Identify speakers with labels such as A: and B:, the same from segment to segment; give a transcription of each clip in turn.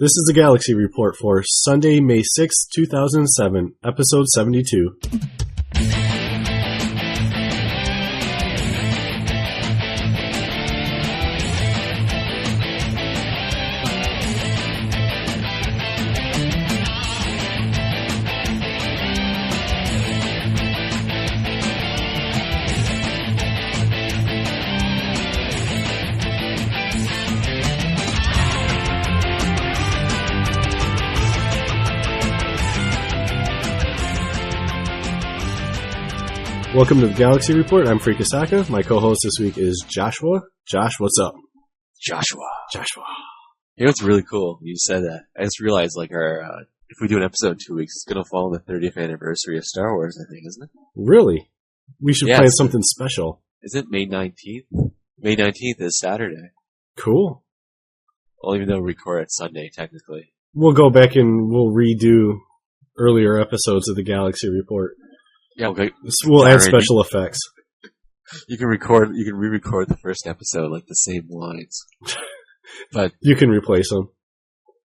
A: This is the Galaxy Report for Sunday, May 6, 2007, episode 72. Welcome to the Galaxy Report. I'm Freak Asaka. My co-host this week is Joshua. Josh, what's up?
B: Joshua. You know what's really cool? You said that. I just realized, if we do an episode in 2 weeks, it's going to fall on the 30th anniversary of Star Wars, I think, isn't it?
A: Really? We should plan something special.
B: Is it May 19th? May 19th is Saturday.
A: Cool.
B: Well, even though we record it Sunday, technically.
A: We'll go back and we'll redo earlier episodes of the Galaxy Report.
B: Yeah,
A: we'll add special effects.
B: You can re-record the first episode, like the same lines. But
A: you can replace them.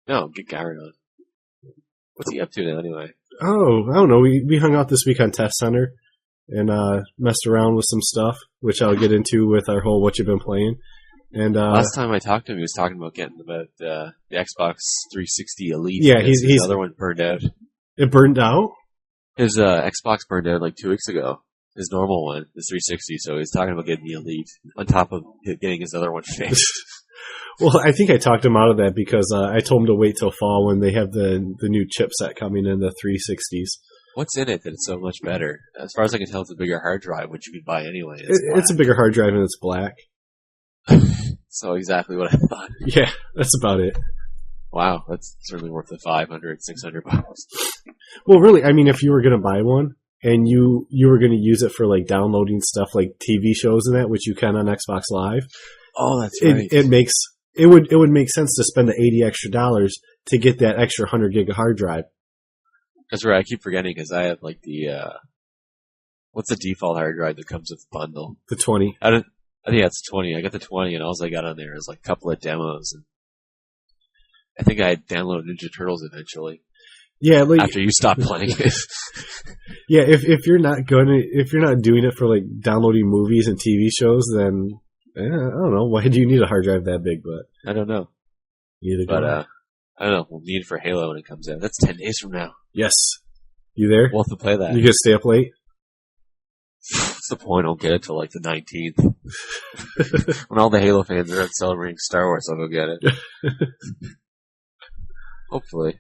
B: No, get Gary on. What's he up to now, anyway?
A: Oh, I don't know. We hung out this week on Test Center and messed around with some stuff, which I'll get into with our whole what you've been playing. And
B: last time I talked to him, he was talking about getting the Xbox 360 Elite.
A: Yeah,
B: the other one burned out.
A: It burned out?
B: His Xbox burned out like 2 weeks ago. His normal one, the 360. So he's talking about getting the Elite on top of getting his other one fixed.
A: Well, I think I talked him out of that because I told him to wait till fall when they have the new chipset coming in the 360s.
B: What's in it that it's so much better? As far as I can tell, it's a bigger hard drive, which you could buy anyway.
A: It's a bigger hard drive and it's black.
B: So exactly what I thought.
A: Yeah, that's about it.
B: Wow, that's certainly worth the $500, $600.
A: Well, really, I mean, if you were going to buy one and you were going to use it for like downloading stuff like TV shows and that, which you can on Xbox Live.
B: Oh, that's right.
A: It would make sense to spend the $80 extra to get that extra 100 gig hard drive.
B: That's right. I keep forgetting because I have like what's the default hard drive that comes with the bundle?
A: The 20.
B: I think it's 20. I got the 20, and all I got on there is like a couple of demos and. I think I downloaded Ninja Turtles eventually.
A: Yeah, like,
B: after you stopped playing it.
A: Yeah, if you're not doing it for like downloading movies and TV shows, then I don't know. Why do you need a hard drive that big? But
B: I don't know. I don't know. We'll need it for Halo when it comes out. That's 10 days from now.
A: Yes. You there?
B: We'll have to play that.
A: You gonna stay up late?
B: What's the point? I'll get it till like the 19th. When all the Halo fans are out celebrating Star Wars, I'll go get it. Hopefully.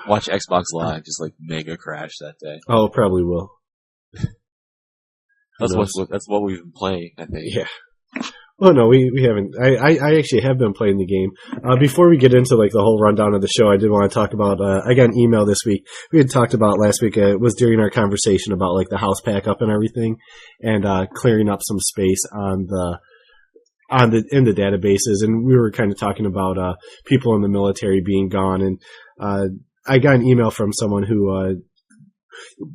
B: Watch Xbox Live just like mega crash that day.
A: Oh, probably will.
B: That's what we've been playing, I think.
A: Yeah. Well, no, we haven't. I actually have been playing the game. Before we get into like the whole rundown of the show, I did want to talk about. I got an email this week. We had talked about last week. It was during our conversation about like the house pack up and everything, and clearing up some space in the databases, and we were kind of talking about people in the military being gone, and I got an email from someone who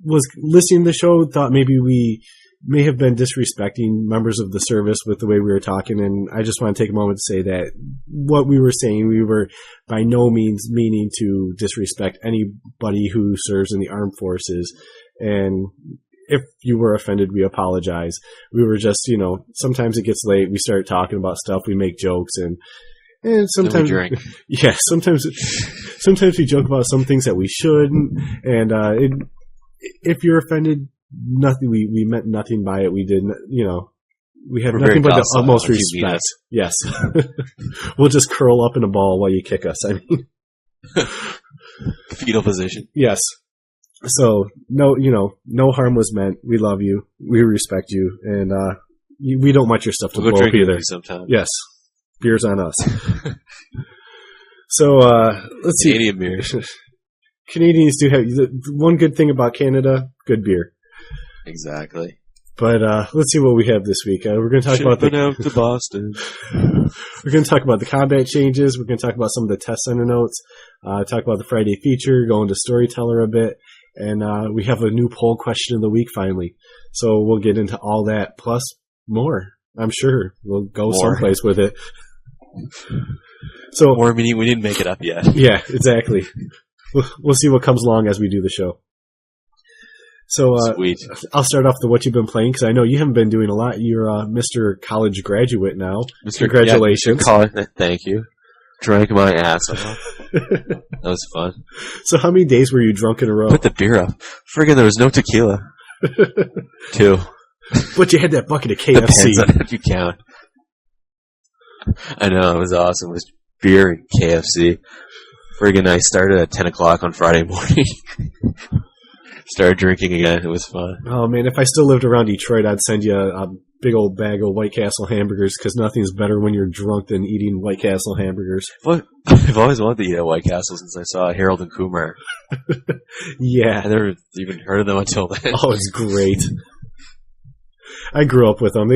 A: was listening to the show, thought maybe we may have been disrespecting members of the service with the way we were talking, and I just want to take a moment to say that what we were saying, we were by no means meaning to disrespect anybody who serves in the armed forces, and if you were offended, we apologize. We were just, sometimes it gets late. We start talking about stuff. We make jokes and sometimes, yeah, sometimes we joke about some things that we shouldn't. And, if you're offended, nothing, we meant nothing by it. We didn't, we have nothing but the utmost respect. Yes. We'll just curl up in a ball while you kick us. I mean,
B: fetal position.
A: Yes. So, no harm was meant. We love you. We respect you. And we don't want your stuff to blow up either.
B: Sometime.
A: Yes. Beer's on us. So, let's see.
B: Canadian beer.
A: Canadians do have one good thing about Canada, good beer.
B: Exactly.
A: But let's see what we have this week. We're going to talk about
B: out to Boston.
A: We're going to talk about the combat changes. We're going to talk about some of the test center notes. Talk about the Friday feature, go into Storyteller a bit. And we have a new poll question of the week finally. So we'll get into all that plus more. I'm sure we'll go someplace with it. So,
B: or we didn't make it up yet.
A: Yeah, exactly. We'll see what comes along as we do the show. So,
B: Sweet.
A: I'll start off with what you've been playing, because I know you haven't been doing a lot. You're Mr. College graduate now. Congratulations.
B: Yeah, thank you. Drank my ass off. That was fun.
A: So how many days were you drunk in a row?
B: Put the beer up. Friggin' there was no tequila. 2.
A: But you had that bucket of KFC.
B: Depends on if you count. I know, it was awesome. It was beer and KFC. Friggin' I started at 10 o'clock on Friday morning. Started drinking again. It was fun.
A: Oh, man, if I still lived around Detroit, I'd send you a big old bag of White Castle hamburgers, because nothing's better when you're drunk than eating White Castle hamburgers.
B: I've always wanted to eat a White Castle since I saw Harold and Kumar.
A: Yeah.
B: I never even heard of them until then.
A: Oh, it's great. I grew up with them.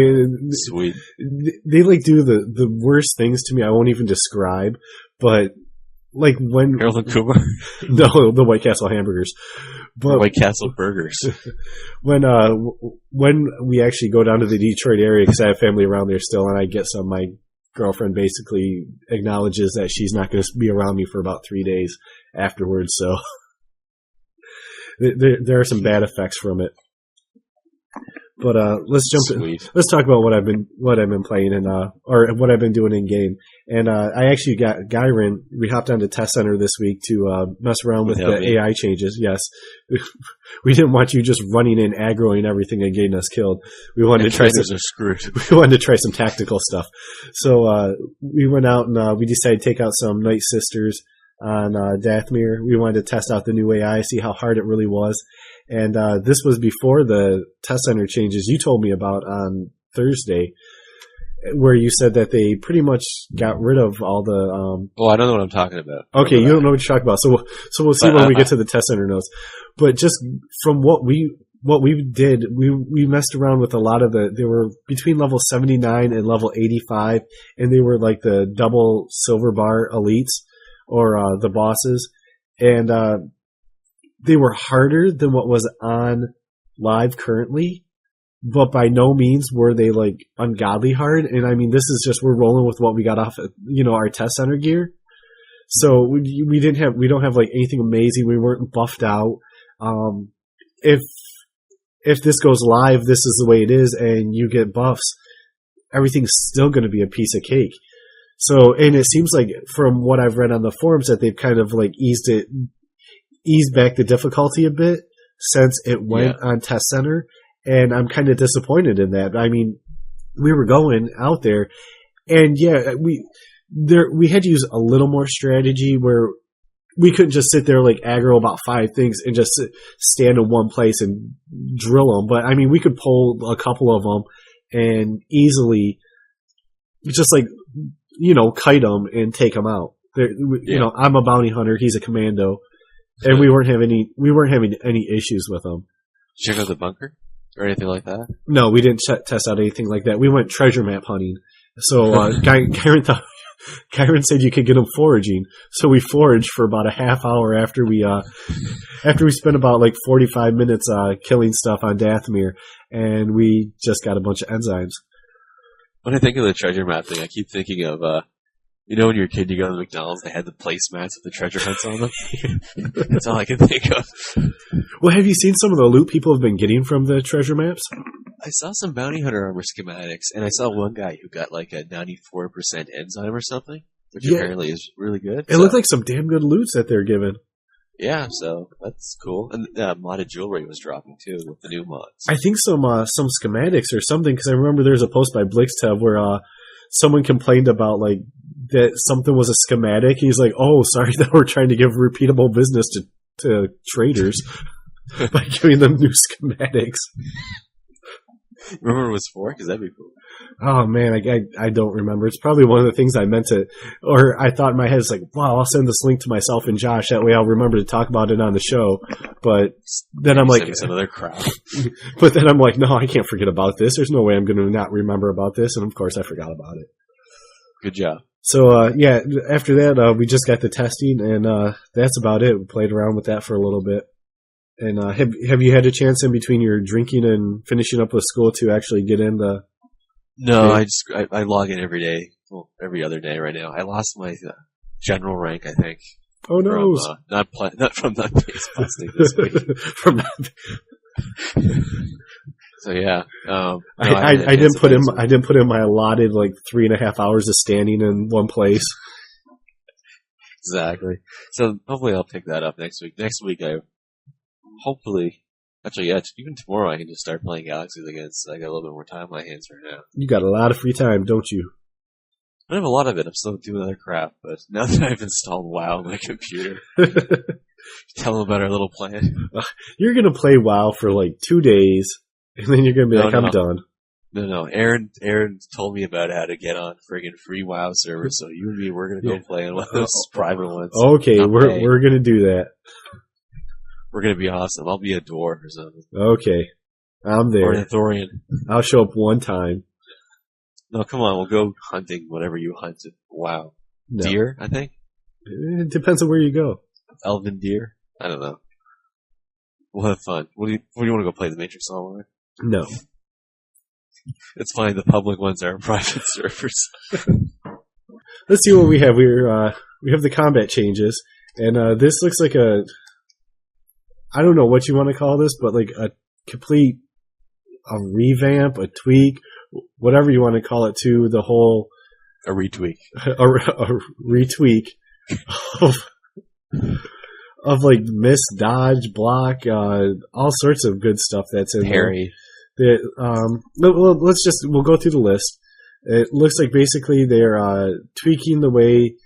B: Sweet.
A: They like do the worst things to me I won't even describe, but like when...
B: Harold and Kumar?
A: No, the White Castle hamburgers. But
B: White Castle burgers.
A: When we actually go down to the Detroit area, because I have family around there still, and I get some, my girlfriend basically acknowledges that she's not going to be around me for about 3 days afterwards, so there are some bad effects from it. But let's jump in. Let's talk about what I've been playing and or what I've been doing in game. And I actually got Gyron. We hopped onto Test Center this week to mess around with the AI changes. Yes, we didn't want you just running in, aggroing everything and getting us killed. We wanted to try some.
B: Are screwed.
A: We wanted to try some tactical stuff. So we went out and we decided to take out some Night Sisters on Dathomir. We wanted to test out the new AI, see how hard it really was. And this was before the Test Center changes you told me about on Thursday, where you said that they pretty much got rid of all the...
B: Oh, I don't know what I'm talking about.
A: Okay, you don't know what you're talking about. So we'll see when we get to the Test Center notes. But just from what we did, we messed around with a lot of they were between level 79 and level 85, and they were like the double silver bar elites, or the bosses. And they were harder than what was on live currently, but by no means were they like ungodly hard. And I mean, this is just, we're rolling with what we got off, our Test Center gear. So we don't have like anything amazing. We weren't buffed out. If this goes live, this is the way it is, and you get buffs, everything's still going to be a piece of cake. So, and it seems like from what I've read on the forums that they've kind of like eased back the difficulty a bit since it went on Test Center, and I'm kind of disappointed in that. I mean, we were going out there, and we had to use a little more strategy where we couldn't just sit there like aggro about 5 things and just stand in one place and drill them. But I mean, we could pull a couple of them and easily just like, kite them and take them out. I'm a bounty hunter. He's a commando. And we weren't having any issues with them.
B: Did you check out the bunker or anything like that?
A: No, we didn't test out anything like that. We went treasure map hunting. So Kyron said you could get them foraging. So we foraged for about a half hour after we spent about like 45 minutes killing stuff on Dathomir, and we just got a bunch of enzymes.
B: When I think of the treasure map thing, I keep thinking of when you're a kid, you go to McDonald's, they had the placemats with the treasure hunts on them. That's all I can think of.
A: Well, have you seen some of the loot people have been getting from the treasure maps?
B: I saw some bounty hunter armor schematics, and I saw one guy who got like a 94% enzyme or something, which apparently is really good.
A: It looked like some damn good loots that they're giving.
B: Yeah, so that's cool. And modded jewelry was dropping too with the new mods.
A: I think some schematics or something, because I remember there was a post by Blixtab where someone complained about like that something was a schematic. He's like, "Oh, sorry that we're trying to give repeatable business to traders by giving them new schematics."
B: Remember what it was for? Because that'd be cool.
A: Oh man, I don't remember. It's probably one of the things I meant to, or I thought in my head, it's like, wow, I'll send this link to myself and Josh. That way I'll remember to talk about it on the show. But then I'm like,
B: some other crap.
A: But then I'm like, no, I can't forget about this. There's no way I'm going to not remember about this. And of course I forgot about it.
B: Good job.
A: So, after that, we just got the testing, and that's about it. We played around with that for a little bit. And have you had a chance in between your drinking and finishing up with school to actually get in the...
B: No, I log in every day, well, every other day right now. I lost my general rank, I think.
A: Oh no!
B: Not from that base busting this week.
A: From that.
B: So yeah,
A: I didn't put in my allotted 3.5 hours of standing in one place.
B: Exactly. So hopefully I'll pick that up next week. Next week even tomorrow I can just start playing Galaxies again. So I got a little bit more time on my hands right now.
A: You got a lot of free time, don't you?
B: I don't have a lot of it. I'm still doing other crap, but now that I've installed WoW on my computer, tell them about our little plan.
A: You're gonna play WoW for 2 days, and then you're gonna be I'm done.
B: No. Aaron told me about how to get on friggin' free WoW servers, so you and me, we're gonna go play in one of those private ones.
A: Okay, we're gonna do that.
B: We're gonna be awesome. I'll be a dwarf or something.
A: Okay. I'm there.
B: Or an Thorian.
A: I'll show up one time.
B: No, come on, we'll go hunting whatever you hunted. Wow. No. Deer, I think?
A: It depends on where you go.
B: Elven deer? I don't know. We'll have fun. What do you want to go play, the Matrix Online?
A: No.
B: It's fine, the public ones are private servers.
A: Let's see what we have. We have the combat changes, and this looks like I don't know what you want to call this, but a complete revamp, a tweak, whatever you want to call it, to the whole
B: a retweak
A: of miss, dodge, block, all sorts of good stuff that's in
B: Parry.
A: We'll go through the list. It looks like basically they're tweaking the way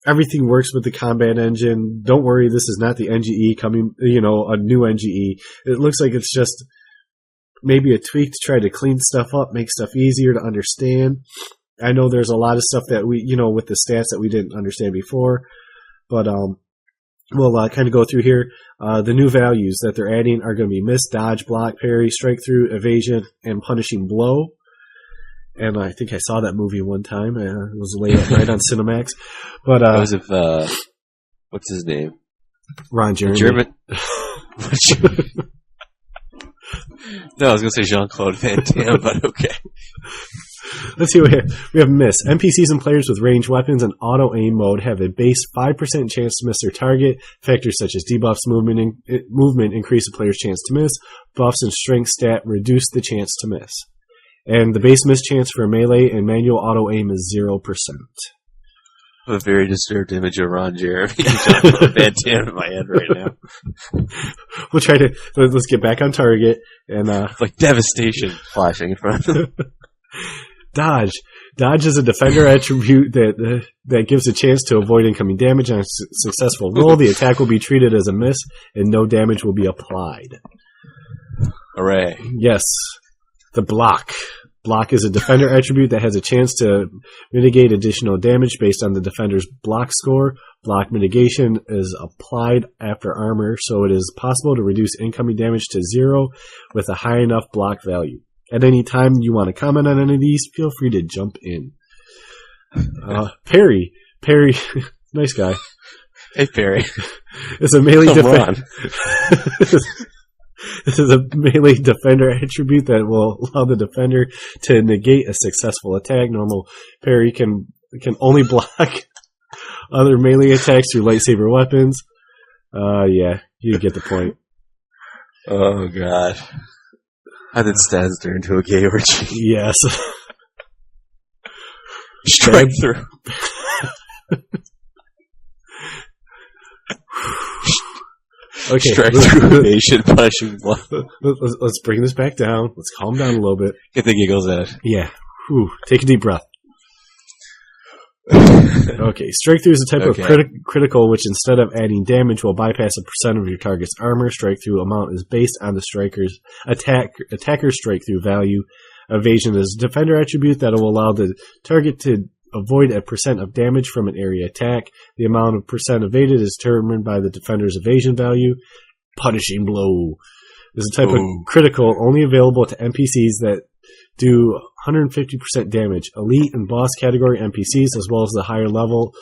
A: everything works with the combat engine. Don't worry, this is not the NGE coming, a new NGE. It looks like it's just maybe a tweak to try to clean stuff up, make stuff easier to understand. I know there's a lot of stuff that we, with the stats that we didn't understand before, but we'll kind of go through here. The new values that they're adding are going to be miss, dodge, block, parry, strike through, evasion, and punishing blow. And I think I saw that movie one time. It was late at night on Cinemax. But
B: that was what's his name?
A: Ron Jeremy.
B: German. No, I was going to say Jean-Claude Van Damme, but okay.
A: Let's see what we have. We have miss. NPCs and players with ranged weapons and auto-aim mode have a base 5% chance to miss their target. Factors such as debuffs, movement increase the player's chance to miss. Buffs and strength stat reduce the chance to miss. And the base miss chance for melee and manual auto-aim is 0%.
B: A very disturbed image of Ron Jeremy and Van Damme in my head right now.
A: We'll try to let's get back on target and
B: devastation flashing in front of him.
A: Dodge. Dodge is a defender attribute that gives a chance to avoid incoming damage on a successful roll. The attack will be treated as a miss, and no damage will be applied.
B: Hooray!
A: Yes, the block. Block is a defender attribute that has a chance to mitigate additional damage based on the defender's block score. Block mitigation is applied after armor, so it is possible to reduce incoming damage to 0 with a high enough block value. At any time you want to comment on any of these, feel free to jump in. Parry, nice guy.
B: Hey, Parry.
A: It's a melee defender. This is a melee defender attribute that will allow the defender to negate a successful attack. Normal parry can only block other melee attacks through lightsaber weapons. Yeah, you get the point.
B: Oh, God. How did Staz turn into a gay orgy?
A: Yes.
B: Strike through.
A: Okay.
B: Strike through evasion, punishing blow.
A: Let's bring this back down. Let's calm down a little bit.
B: Get the giggles out.
A: Yeah. Whew. Take a deep breath. Okay. Strike through is a type of critical which instead of adding damage will bypass a percent of your target's armor. Strike through amount is based on the striker's attacker's strike through value. Evasion is a defender attribute that will allow the target to avoid a percent of damage from an area attack. The amount of percent evaded is determined by the defender's evasion value. Punishing blow is a type of critical only available to NPCs that do 150% damage. Elite and boss category NPCs, as well as those higher level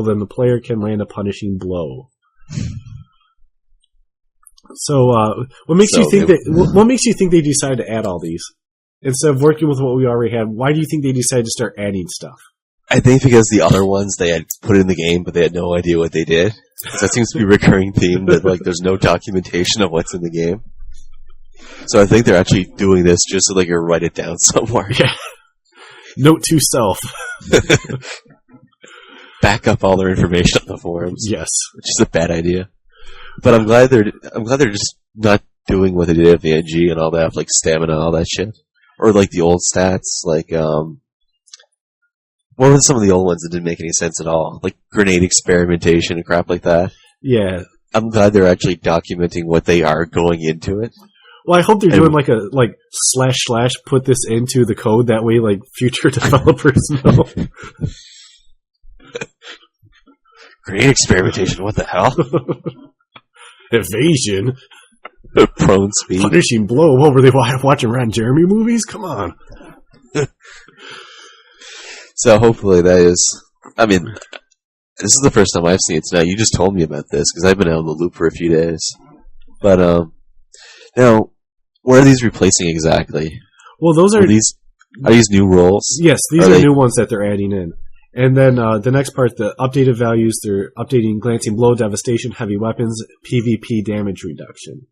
A: than the player, can land a punishing blow. So, what makes you think they decided to add all these? instead of working with what we already had, why do you think they decided to start adding stuff?
B: I think because the other ones they had put in the game, but they had no idea what they did. So that seems to be a recurring theme that like there's no documentation of what's in the game. So I think they're actually doing this just so they can write it down somewhere.
A: Yeah. Note to self.
B: Back up all their information on the forums.
A: Yes.
B: Which is a bad idea. But I'm glad they're just not doing what they did at the NG and all that, like stamina, all that shit. Or like the old stats, like what were some of the old ones that didn't make any sense at all? Like grenade experimentation and crap like that.
A: Yeah.
B: I'm glad they're actually documenting what they are going into it.
A: Well, I hope they're doing like / put this into the code, that way like future developers know.
B: Grenade experimentation, what the hell?
A: Evasion.
B: Prone speed.
A: Punishing blow. What were they watching Ron Jeremy movies? Come on.
B: So hopefully that is, I mean, this is the first time I've seen it tonight. You just told me about this because I've been out of the loop for a few days. But, now, what are these replacing exactly?
A: Well, those are
B: these new roles?
A: Yes, these are new ones that they're adding in. And then the next part, the updated values, they're updating Glancing Blow, Devastation, Heavy Weapons, PvP damage reduction.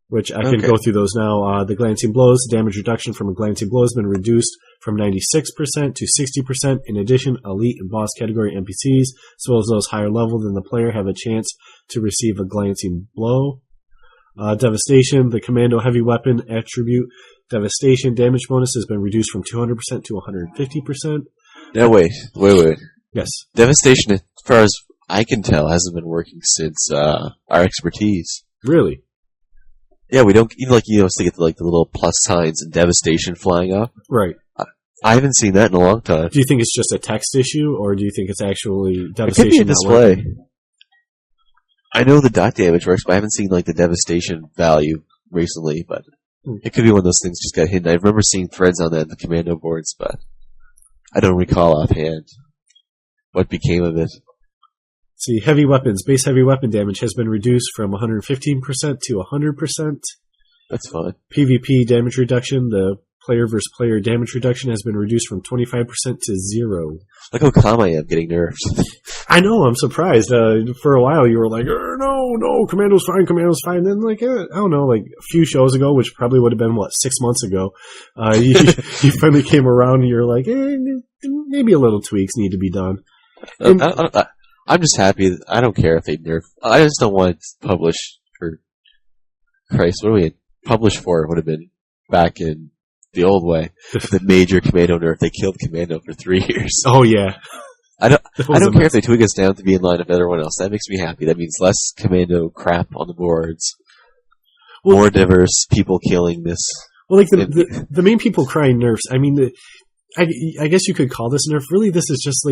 A: Which I can go through those now. The Glancing Blows, damage reduction from a Glancing Blow has been reduced from 96% to 60%. In addition, elite and boss category NPCs, as well as those higher level than the player, have a chance to receive a Glancing Blow. Devastation, the Commando Heavy Weapon attribute, Devastation damage bonus has been reduced from 200% to 150%.
B: No, wait.
A: Yes.
B: Devastation, as far as I can tell, hasn't been working since our expertise.
A: Really?
B: Yeah, we don't, even to get the little plus signs and Devastation flying up.
A: Right.
B: I haven't seen that in a long time.
A: Do you think it's just a text issue, or do you think it's actually Devastation?
B: It could be a display. I know the dot damage works, but I haven't seen the Devastation value recently, but it could be one of those things just got hidden. I remember seeing threads on that in the commando boards, but I don't recall offhand what became of it.
A: See, heavy weapons. Base heavy weapon damage has been reduced from 115% to 100%.
B: That's fine.
A: PvP damage reduction, the player versus player damage reduction has been reduced from 25% to 0.
B: Look how calm I am getting nerfed.
A: I know, I'm surprised. For a while you were like, no, Commando's fine. Then I don't know, a few shows ago, which probably would have been, 6 months ago, you finally came around and you're like, maybe a little tweaks need to be done.
B: I'm just happy. I don't care if they nerf. I just don't want it published for Christ. What do we publish for? It would have been back in the old way. The major Commando nerf. They killed Commando for 3 years.
A: Oh yeah.
B: I don't care if they tweak us down to be in line with everyone else. That makes me happy. That means less Commando crap on the boards. More diverse people killing this.
A: Well, the main people crying nerfs. I mean, I guess you could call this nerf. Really, this is just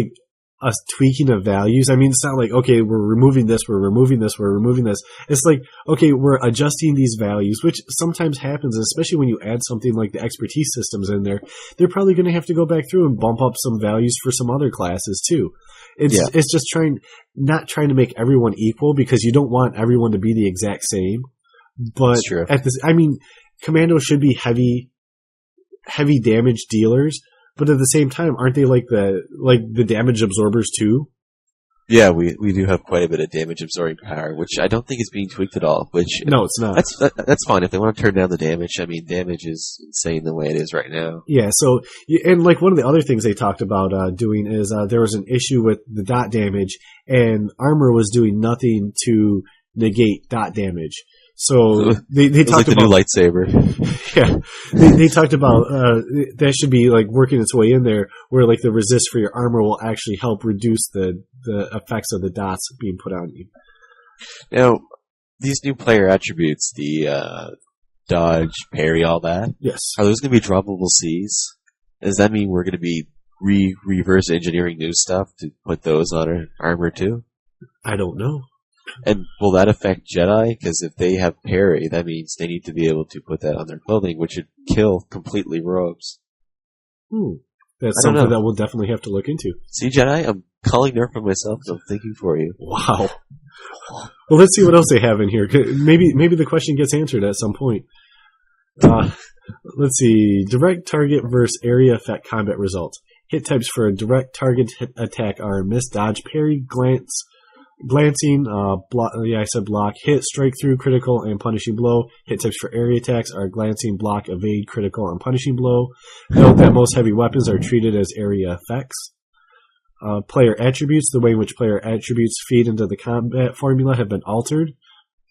A: us tweaking of values. I mean, it's not like, okay, we're removing this, we're removing this, we're removing this. It's like, okay, we're adjusting these values, which sometimes happens, especially when you add something like the expertise systems in there. They're probably going to have to go back through and bump up some values for some other classes too. It's just not trying to make everyone equal, because you don't want everyone to be the exact same. But Commando should be heavy damage dealers. But at the same time, aren't they like the damage absorbers too?
B: Yeah, we do have quite a bit of damage absorbing power, which I don't think is being tweaked at all.
A: No, it's not.
B: That's fine if they want to turn down the damage. I mean, damage is insane the way it is right now.
A: Yeah. So, and one of the other things they talked about doing is there was an issue with the dot damage, and armor was doing nothing to negate dot damage. So they talked
B: about the new lightsaber.
A: Yeah, they talked about that should be working its way in there, where the resist for your armor will actually help reduce the effects of the dots being put on you.
B: Now, these new player attributes, the dodge, parry, all that.
A: Yes.
B: Are those going to be droppable Cs? Does that mean we're going to be reverse engineering new stuff to put those on our armor too?
A: I don't know.
B: And will that affect Jedi? Because if they have parry, that means they need to be able to put that on their clothing, which would kill completely robes.
A: That's something that we'll definitely have to look into.
B: See, Jedi, I'm calling nerf on myself, so I'm thinking for you.
A: Wow. Well, let's see what else they have in here. Maybe the question gets answered at some point. Let's see. Direct target versus area effect combat results. Hit types for a direct target attack are miss, dodge, parry, glancing, I said block, hit, strike through, critical, and punishing blow. Hit types for area attacks are glancing, block, evade, critical, and punishing blow. Note that most heavy weapons are treated as area effects. Player attributes. The way in which player attributes feed into the combat formula have been altered.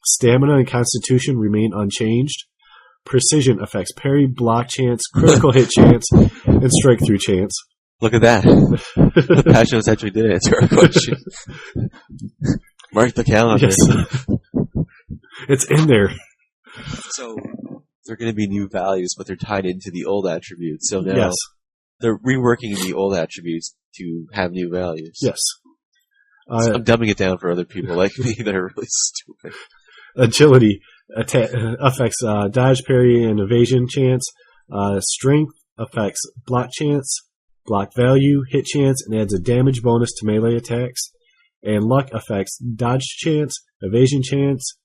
A: Stamina and constitution remain unchanged. Precision affects parry, block chance, critical hit chance, and strike through chance.
B: Look at that. The Passions actually did answer our question. Mark the calendar.
A: Yes. It's in there.
B: So, they're going to be new values, but they're tied into the old attributes. So now,
A: Yes.
B: they're reworking the old attributes to have new values.
A: Yes.
B: So I'm dumbing it down for other people like me that are really stupid.
A: Agility affects dodge, parry, and evasion chance. Strength affects block chance, block value, hit chance, and adds a damage bonus to melee attacks. And luck affects dodge chance, evasion chance,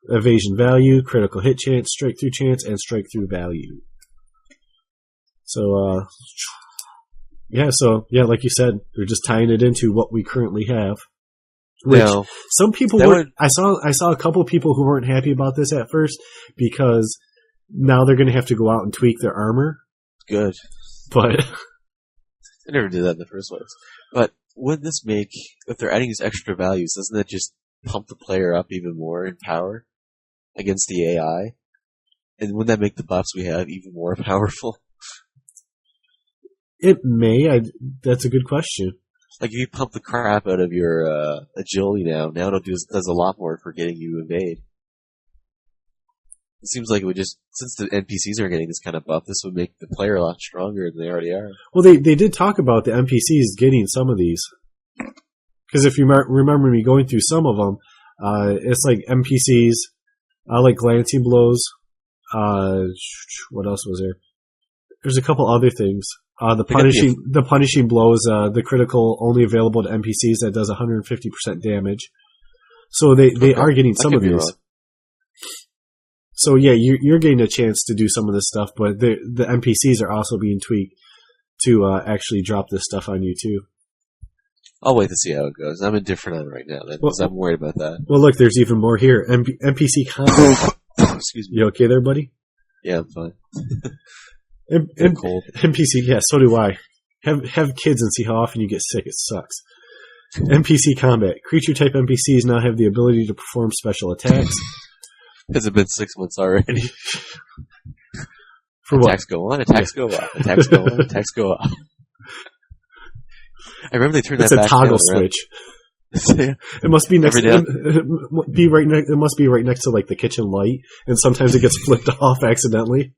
A: evasion value, critical hit chance, strike through chance, and strike through value. So, like you said, they're just tying it into what we currently have. Which
B: Now,
A: some people
B: that
A: weren't. I saw a couple people who weren't happy about this at first because now they're going to have to go out and tweak their armor.
B: good.
A: But
B: I never did that in the first place. But would this make, if they're adding these extra values, doesn't that just pump the player up even more in power against the AI? And wouldn't that make the buffs we have even more powerful?
A: it may. That's a good question.
B: Like if you pump the crap out of your agility now it'll does a lot more for getting you evade. It seems like it would just, since the NPCs are getting this kind of buff, this would make the player a lot stronger than they already are.
A: Well, they did talk about the NPCs getting some of these. Because if you remember me going through some of them, it's like NPCs, like glancing blows. What else was there? There's a couple other things. The punishing blow is the critical only available to NPCs that does 150% damage. So they are getting some of these. So yeah, you're getting a chance to do some of this stuff, but the NPCs are also being tweaked to actually drop this stuff on you too.
B: I'll wait to see how it goes. I'm indifferent on it right now, because I'm worried about that.
A: Well, look, there's even more here. NPC content.
B: Excuse me.
A: You okay there, buddy?
B: Yeah, I'm fine.
A: I'm
B: cold.
A: NPC, yeah, so do I. Have kids and see how often you get sick. It sucks. NPC combat. Creature type NPCs now have the ability to perform special attacks.
B: Has it been 6 months already?
A: For what?
B: Attacks go on, attacks go off, attacks go on, attacks go off. I remember they turned that back down.
A: It's a toggle switch. It must be next. It must be right next to like the kitchen light, and sometimes it gets flipped off accidentally.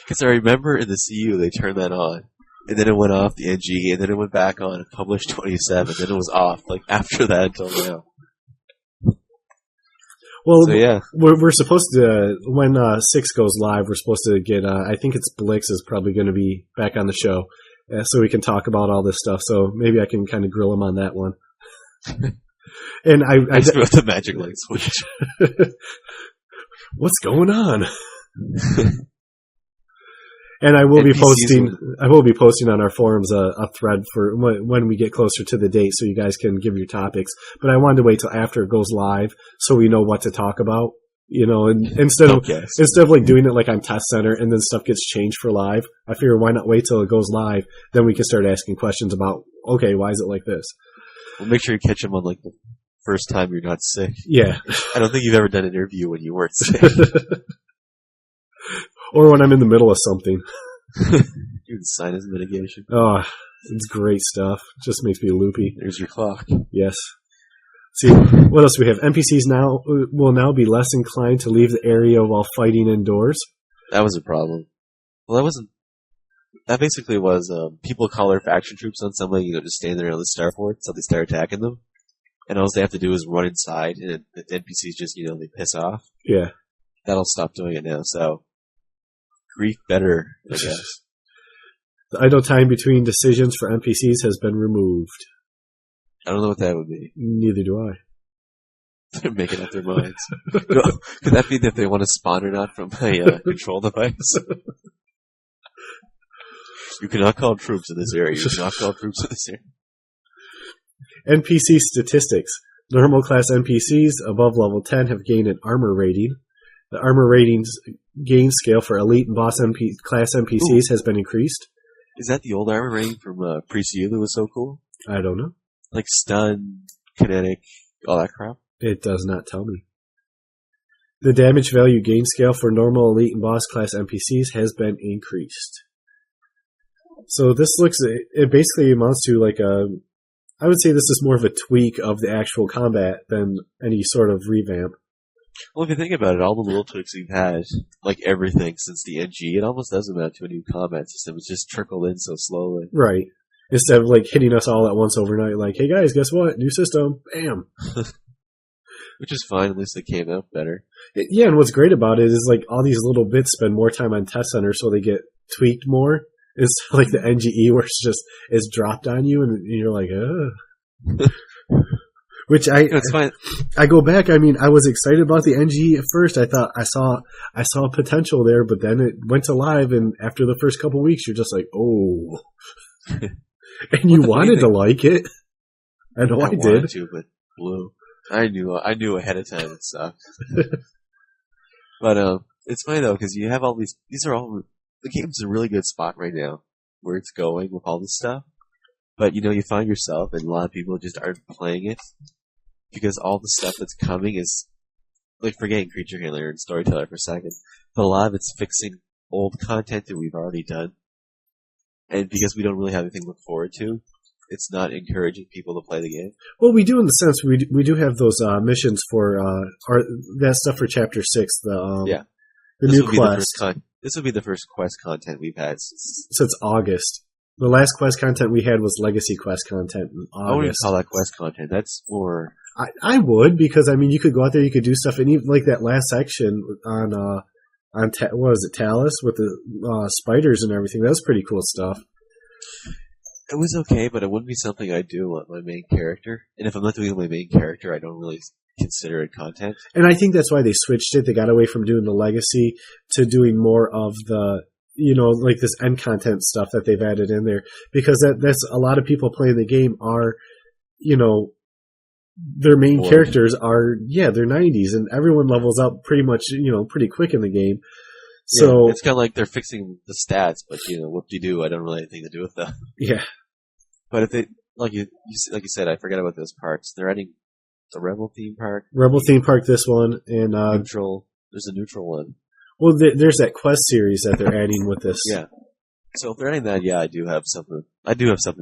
B: Because I remember in the CU they turned that on, and then it went off the NG, and then it went back on and published 27, then it was off like after that until now.
A: Well,
B: so, yeah.
A: we're supposed to, when 6 goes live, we're supposed to get, I think it's Blix is probably going to be back on the show, so we can talk about all this stuff. So maybe I can kind of grill him on that one. And I
B: just wrote the magic light switch.
A: What's going on? And I will be posting on our forums a thread for when we get closer to the date, so you guys can give your topics. But I wanted to wait till after it goes live, so we know what to talk about. You know, and instead of like doing it like on Test Center and then stuff gets changed for live, I figure why not wait till it goes live? Then we can start asking questions about, okay, why is it like this?
B: Well, make sure you catch them on like the first time you're not sick.
A: Yeah.
B: I don't think you've ever done an interview when you weren't sick.
A: Or when I'm in the middle of something.
B: Doing sinus mitigation.
A: Oh, it's great stuff. It just makes me loopy.
B: There's your clock.
A: Yes. See, what else do we have? NPCs will now be less inclined to leave the area while fighting indoors.
B: That was a problem. Well, that basically was, people call their faction troops on somebody, just stand there on the starport, so they start attacking them. And all they have to do is run inside, and the NPCs just, they piss off.
A: Yeah.
B: That'll stop doing it now, so grief better, I guess.
A: The idle time between decisions for NPCs has been removed.
B: I don't know what that would be.
A: Neither do I.
B: They're making up their minds. Could that be that they want to spawn or not from a control device? You cannot call troops in this area. You cannot call troops in this area.
A: NPC statistics. Normal class NPCs above level 10 have gained an armor rating. The armor ratings gain scale for elite and boss class NPCs has been increased.
B: Is that the old armor rating from Pre-CU that was so cool?
A: I don't know.
B: Like stun, kinetic, all that crap?
A: It does not tell me. The damage value gain scale for normal, elite, and boss class NPCs has been increased. So this looks, it basically amounts to like I would say this is more of a tweak of the actual combat than any sort of revamp.
B: Well, if you think about it, all the little tweaks we've had, like everything since the NG, it almost doesn't amount to a new combat system. It's just trickled in so slowly.
A: Right. Instead of like hitting us all at once overnight, like, hey guys, guess what? New system. Bam.
B: Which is fine, at least it came out better.
A: Yeah, and what's great about it is like all these little bits spend more time on test center so they get tweaked more. It's like the NGE where it's dropped on you and you're like, ugh. Which
B: It's fine.
A: I go back. I mean, I was excited about the NGE at first. I thought I saw potential there, but then it went to live, and after the first couple weeks, you're just like, oh, and you wanted to like it. I know I did.
B: Wanted to, but blew. I knew ahead of time it sucked. But it's funny though because you have all these. These are all the game's in a really good spot right now where it's going with all this stuff. But you find yourself, and a lot of people just aren't playing it because all the stuff that's coming is like forgetting Creature Handler and Storyteller for a second. But a lot of it's fixing old content that we've already done, and because we don't really have anything to look forward to, it's not encouraging people to play the game.
A: Well, we do in the sense we do have those missions for that stuff for Chapter 6. The new quest.
B: This will be the first quest content we've had
A: since August. The last quest content we had was Legacy quest content in August.
B: I wouldn't call that quest content. That's more...
A: I would, because, I mean, you could go out there, you could do stuff, and even like that last section on what was it, Talus, with the spiders and everything. That was pretty cool stuff.
B: It was okay, but it wouldn't be something I'd do with my main character. And if I'm not doing my main character, I don't really consider it content. And
A: I think that's why they switched it. They got away from doing the Legacy to doing more of the... like this end content stuff that they've added in there, because that's a lot of people playing the game are, their main characters are, they're 90s, and everyone levels up pretty much, pretty quick in the game. So
B: it's kind of like they're fixing the stats, but whoop-de-doo, I don't really have anything to do with that.
A: Yeah.
B: But if they, like you said, I forget about those parks. They're adding the Rebel theme park.
A: Rebel theme park, this one, and
B: neutral. There's a neutral one.
A: Well, there's that quest series that they're adding with this.
B: Yeah. So if they're adding that, I do have something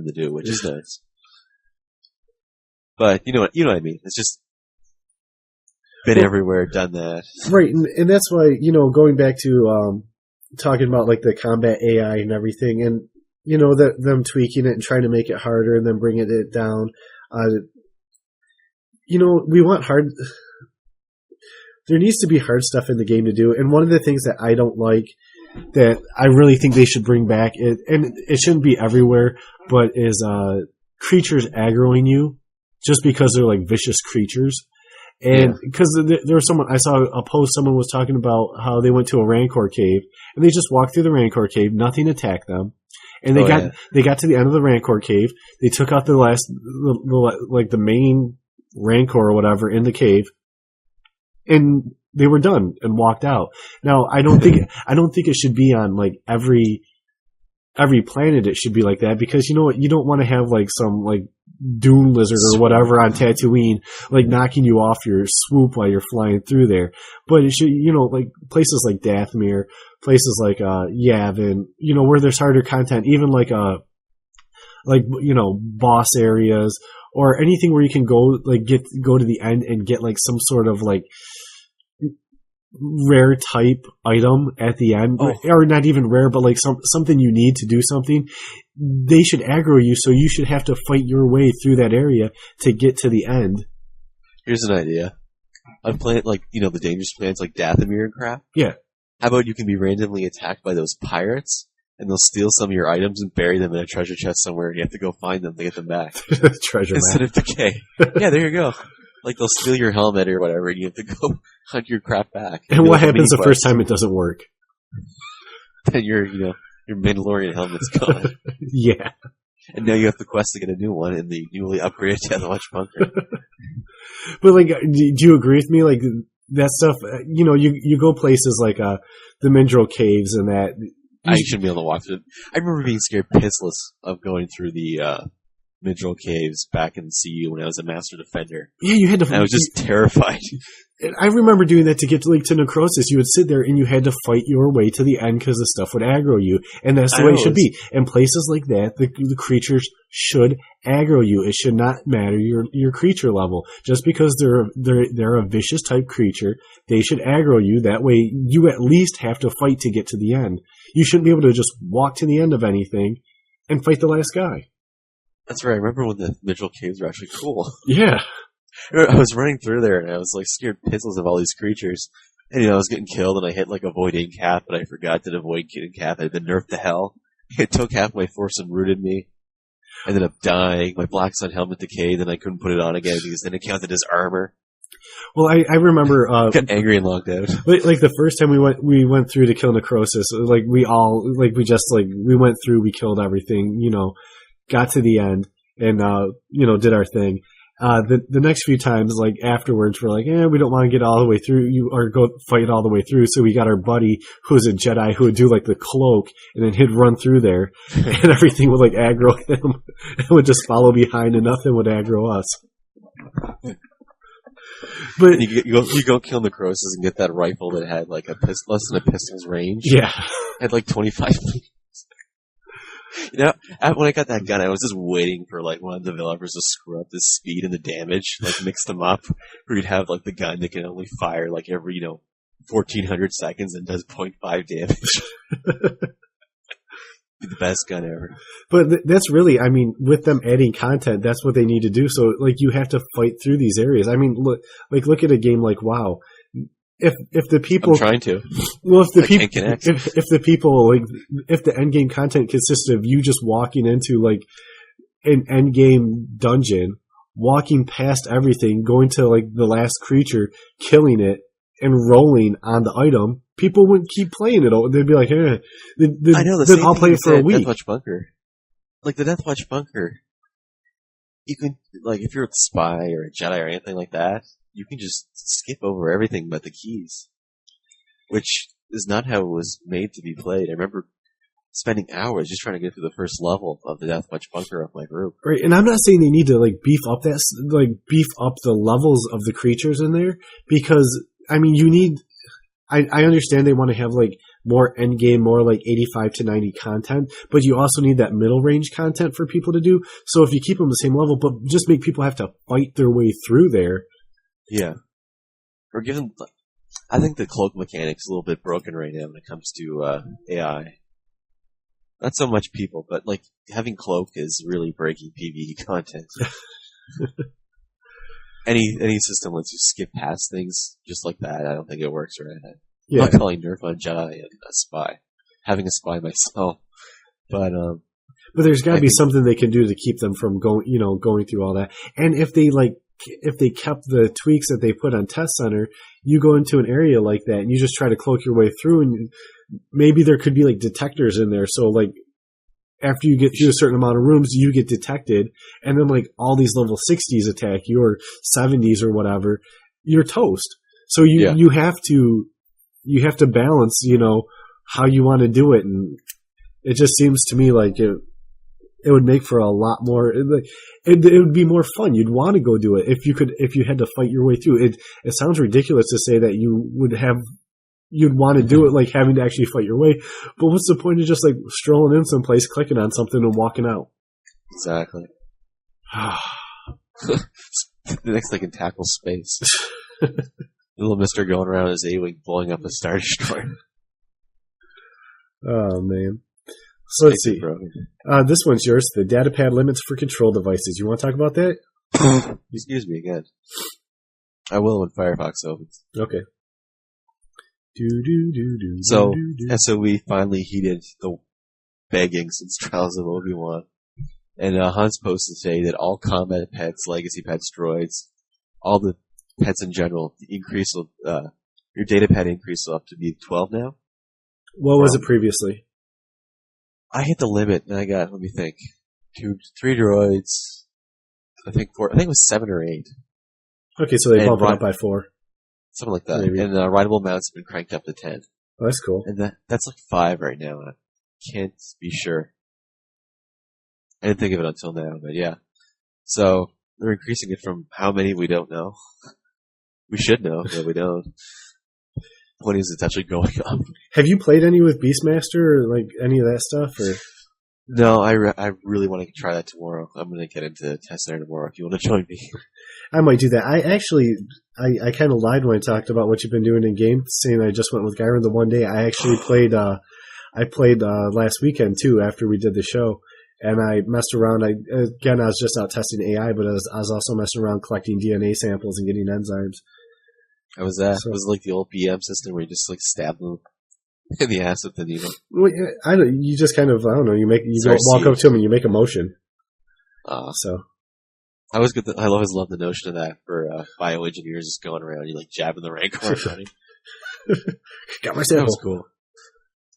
B: to do, which is nice. But you know what I mean. It's just been everywhere, done that.
A: Right, and that's why, going back to talking about like the combat AI and everything, and them tweaking it and trying to make it harder and then bringing it down. We want hard. There needs to be hard stuff in the game to do, and one of the things that I don't like, that I really think they should bring back, and it shouldn't be everywhere, but is creatures aggroing you just because they're like vicious creatures. And because there was I saw a post, someone was talking about how they went to a Rancor cave, and they just walked through the Rancor cave, nothing attacked them. And they got to the end of the Rancor cave, they took out the main Rancor or whatever in the cave, and they were done and walked out. Now, I don't think it should be on like every planet. It should be like that, because you know what? You don't want to have like some like dune lizard or whatever on Tatooine like knocking you off your swoop while you're flying through there. But it should, like places like Dathomir, places like Yavin, where there's harder content, even like boss areas, or anything where you can go to the end and get like some sort of like rare type item at the end, or not even rare, but like something you need to do something. They should aggro you, so you should have to fight your way through that area to get to the end.
B: Here's an idea. I'm playing the dangerous planets like Dathomir and crap.
A: Yeah.
B: How about you can be randomly attacked by those pirates, and they'll steal some of your items and bury them in a treasure chest somewhere, and you have to go find them to get them back.
A: Treasure
B: instead of decay. Yeah, there you go. Like they'll steal your helmet or whatever, and you have to go hunt your crap back.
A: And what happens the first time it doesn't work?
B: Then your Mandalorian helmet's gone.
A: Yeah.
B: And now you have the quest to get a new one in the newly upgraded Deathwatch bunker.
A: But like, do you agree with me? Like that stuff, you go places like the Mindril Caves and that.
B: I shouldn't be able to walk through it. I remember being scared pissless of going through the Mindril Caves back in CU when I was a Master Defender.
A: Yeah, you had to.
B: I was just terrified.
A: I remember doing that to get to Necrosis. You would sit there and you had to fight your way to the end because the stuff would aggro you, and that's the way it should be. In places like that, the creatures should aggro you. It should not matter your creature level. Just because they're a vicious type creature, they should aggro you. That way, you at least have to fight to get to the end. You shouldn't be able to just walk to the end of anything and fight the last guy.
B: That's right. I remember when the Mindril Caves were actually cool.
A: Yeah.
B: I was running through there and I was like scared pizzles of all these creatures. And I was getting killed and I hit like Avoid Incap, but I forgot that Avoid Incap had been nerfed to hell. It took half my force and rooted me. I ended up dying. My Black Sun helmet decayed, then I couldn't put it on again because then it counted as armor.
A: Well, I remember
B: got angry and logged out.
A: Like the first time we went through to kill Necrosis, like we went through, we killed everything, got to the end and did our thing. The next few times, like afterwards, we're like, we don't want to get all the way through, or go fight all the way through. So we got our buddy who was a Jedi who would do like the cloak, and then he'd run through there, and everything would like aggro him, and would just follow behind, and nothing would aggro us. But
B: and you go kill Necrosis and get that rifle that had like less than a pistol's range.
A: Yeah,
B: had like 25 feet. When I got that gun, I was just waiting for like one of the developers to screw up the speed and the damage, like mix them up, where you'd have like the gun that can only fire like every 1400 seconds and does 0.5 damage. Be the best gun ever.
A: But that's really, with them adding content, that's what they need to do. So like you have to fight through these areas. Look at a game like WoW. If the people,
B: I'm trying to.
A: Well, if the end game content consists of you just walking into like an end game dungeon, walking past everything, going to like the last creature, killing it, and rolling on the item, people wouldn't keep playing it. They'd be like,
B: I know,
A: then I'll play it for a week.
B: Deathwatch Bunker. Like the Deathwatch Bunker, you can, like, if you're a spy or a Jedi or anything like that, you can just skip over everything but the keys. Which is not how it was made to be played. I remember spending hours just trying to get through the first level of the Deathwatch Bunker of my group.
A: Right, and I'm not saying they need to like beef up the levels of the creatures in there, because you need. I understand they want to have like more end game, more like 85 to 90 content, but you also need that middle range content for people to do. So if you keep them the same level, but just make people have to fight their way through there.
B: Yeah. Or give them. I think the cloak mechanic's a little bit broken right now when it comes to AI. Not so much people, but like having cloak is really breaking PvE content. Any system lets you skip past things just like that. I don't think it works right.
A: Yeah.
B: I'm not calling Nerf on Jedi and a spy. Having a spy myself, but
A: there's got to be something they can do to keep them from going through all that. And if they kept the tweaks that they put on Test Center, you go into an area like that and you just try to cloak your way through, and maybe there could be like detectors in there. So like after you get through a certain amount of rooms, you get detected, and then like all these level 60s attack you or 70s or whatever, you're toast. So you have to balance, how you want to do it, and it just seems to me like it would make for a lot more. It would be more fun. You'd want to go do it if you had to fight your way through it. It sounds ridiculous to say that you'd want to do it like having to actually fight your way, but what's the point of just like strolling in someplace, clicking on something, and walking out?
B: Exactly. The next thing can tackle space. Little Mister going around his A-Wing blowing up a Star Destroyer.
A: Oh, man. So let's see. This one's yours. The datapad limits for control devices. You want to talk about that?
B: Excuse me again. I will when Firefox opens.
A: Okay.
B: So, SOE finally heeded the begging since Trials of Obi-Wan. And Hans posted today that all combat pets, legacy pets, droids, all the pets in general, the increase will, your data pad increase will up to be 12 now.
A: What was it previously?
B: I hit the limit, and I got, let me think, 3 droids, I think it was 7 or 8.
A: Okay, so they bumped it up by 4.
B: Something like that.
A: Maybe.
B: And rideable mounts have been cranked up to 10.
A: Oh, that's cool.
B: And that's like 5 right now. I can't be sure. I didn't think of it until now, but yeah. So, they're increasing it from how many we don't know. We should know, but we don't. The point is, it's actually going up.
A: Have you played any with Beastmaster or like any of that stuff? Or
B: No, I really want to try that tomorrow. I'm going to get into Test Center tomorrow if you want to join me.
A: I might do that. I kind of lied when I talked about what you've been doing in game, saying I just went with Gyron the one day. I actually played. I played last weekend too after we did the show, and I messed around. I was just out testing AI, but I was also messing around collecting DNA samples and getting enzymes.
B: How was that? So, was it like the old PM system where you just like stab them in the ass with the needle?
A: Well, you just kind of, I don't know, you walk up to them and you make a motion. So.
B: I always I always love the notion of that for bioengineers just going around, you like jabbing the rancor and running.
A: Got my sample.
B: That was cool.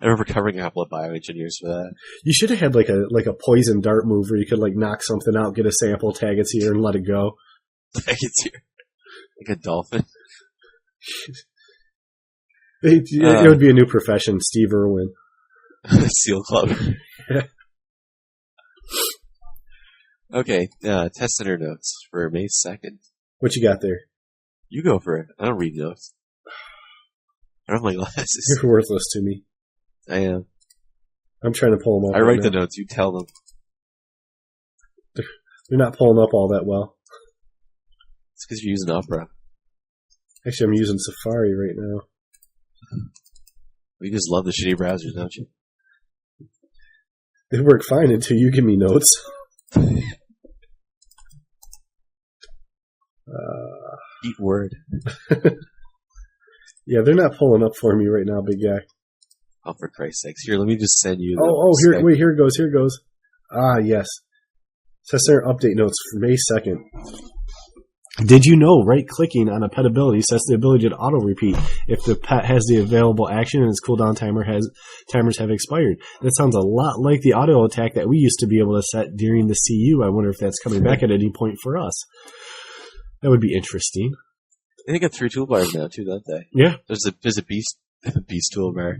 B: I remember covering a couple of bioengineers for that.
A: You should have had like a poison dart move where you could like knock something out, get a sample, tag its here, and let it go.
B: Tag its here. Like a dolphin.
A: It would be a new profession, Steve Irwin.
B: SEAL Club. Okay, Test Center notes for May 2nd.
A: What you got there?
B: You go for it. I don't read notes. I don't have my glasses.
A: You're worthless to me.
B: I am.
A: I'm trying to pull them up.
B: I write the notes. You tell them.
A: They're not pulling up all that well.
B: It's because you're using Opera.
A: Actually, I'm using Safari right now.
B: You just love the shitty browsers, don't you?
A: They work fine until you give me notes.
B: Eat word.
A: Yeah, they're not pulling up for me right now, big guy.
B: Oh, for Christ's sakes. Here, let me just send you
A: here it goes. Ah, yes. Test Center update notes for May 2nd. Did you know right-clicking on a pet ability sets the ability to auto-repeat if the pet has the available action and its cooldown timers have expired? That sounds a lot like the auto attack that we used to be able to set during the CU. I wonder if that's coming back at any point for us. That would be interesting.
B: They got 3 toolbars now too, don't they?
A: Yeah.
B: There's a beast toolbar.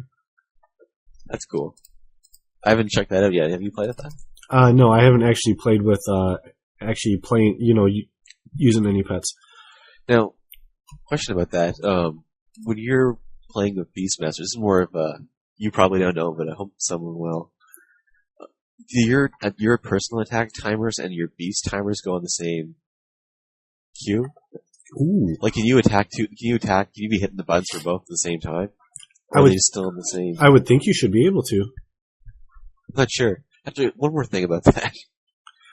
B: That's cool. I haven't checked that out yet. Have you played with that?
A: No, I haven't actually played with using any pets.
B: Now, question about that. When you're playing with Beastmaster, this is more of a, you probably don't know, but I hope someone will. Do your personal attack timers and your beast timers go on the same queue?
A: Ooh.
B: Like, can you be hitting the buttons for both at the same time? Or are they still in the same?
A: I would think you should be able to.
B: I'm not sure. Actually, one more thing about that.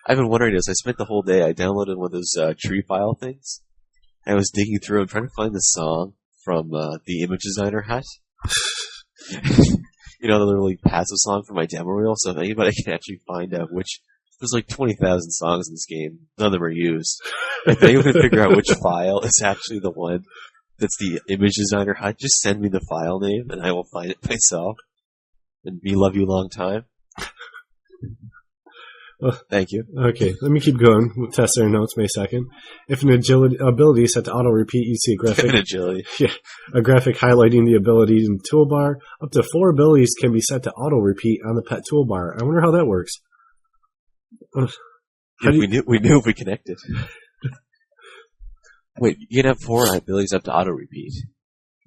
B: I've been wondering this. I spent the whole day, I downloaded one of those tree file things. I was digging through and trying to find the song from the Image Designer Hut. You know, the little passive song for my demo reel. So if anybody can actually find out there's like 20,000 songs in this game. None of them are used. If anyone can figure out which file is actually the one that's the Image Designer Hut, just send me the file name and I will find it myself. And me love you long time. Thank you.
A: Okay, let me keep going. Test Center notes, May 2nd. If an agility ability is set to auto-repeat, you see a graphic.
B: Agility.
A: Yeah, a graphic highlighting the ability in the toolbar. Up to 4 abilities can be set to auto-repeat on the pet toolbar. I wonder how that works.
B: We knew if we connected. Wait, you can have 4 abilities up to auto-repeat.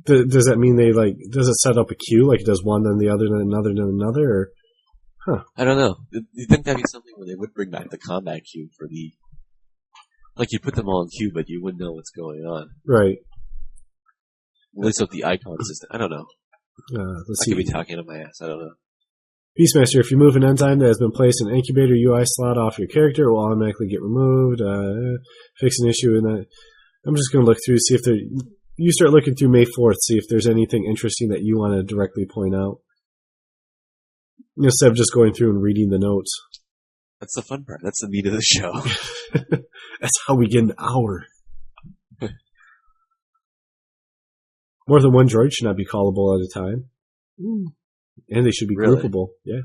A: Does that mean does it set up a queue? Like it does one, then the other, then another, then another? Or? Huh.
B: I don't know. You think that'd be something where they would bring back the combat queue for the... Like, you put them all in queue, but you wouldn't know what's going on.
A: Right.
B: At least with the icon system. I don't know.
A: Let's
B: I could be talking on my ass. I don't know.
A: Beastmaster, if you move an enzyme that has been placed in an incubator UI slot off your character, it will automatically get removed. Fix an issue in that. I'm just going to look through, see if there... You start looking through May 4th, see if there's anything interesting that you want to directly point out. Instead of just going through and reading the notes.
B: That's the fun part. That's the meat of the show.
A: That's how we get an hour. More than one droid should not be callable at a time. And they should be
B: Really?
A: groupable. Yeah.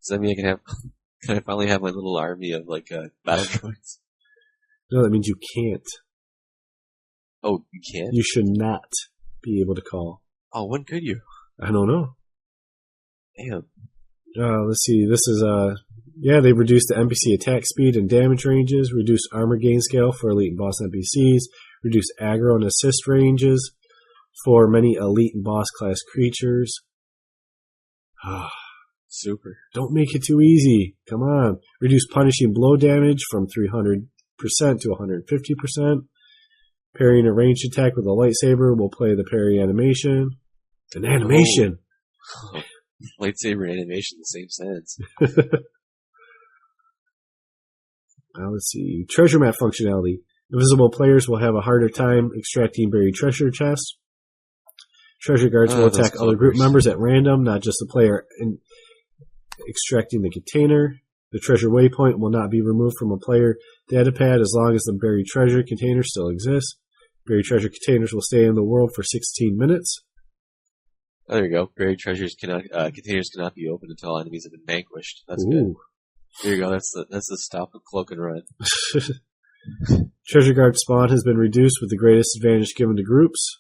B: Does that mean can I finally have my little army of battle droids?
A: No, that means you can't.
B: Oh, you can't?
A: You should not be able to call.
B: Oh, when could you?
A: I don't know.
B: Damn.
A: Let's see. This is they reduced the NPC attack speed and damage ranges, reduced armor gain scale for elite and boss NPCs, reduced aggro and assist ranges for many elite and boss class creatures.
B: Super.
A: Don't make it too easy. Come on. Reduce punishing blow damage from 300% to 150%. Parrying a ranged attack with a lightsaber will play the parry animation. An animation!
B: Oh. Lightsaber animation, the same sense.
A: Let's see. Treasure map functionality. Invisible players will have a harder time extracting buried treasure chests. Treasure guards will attack other group members at random, not just the player extracting the container. The treasure waypoint will not be removed from a player datapad as long as the buried treasure container still exists. Buried treasure containers will stay in the world for 16 minutes.
B: Oh, there you go. Buried containers cannot be opened until enemies have been vanquished. That's
A: Ooh.
B: good. There you go. That's the stop of cloak and run.
A: Treasure guard spawn has been reduced with the greatest advantage given to groups.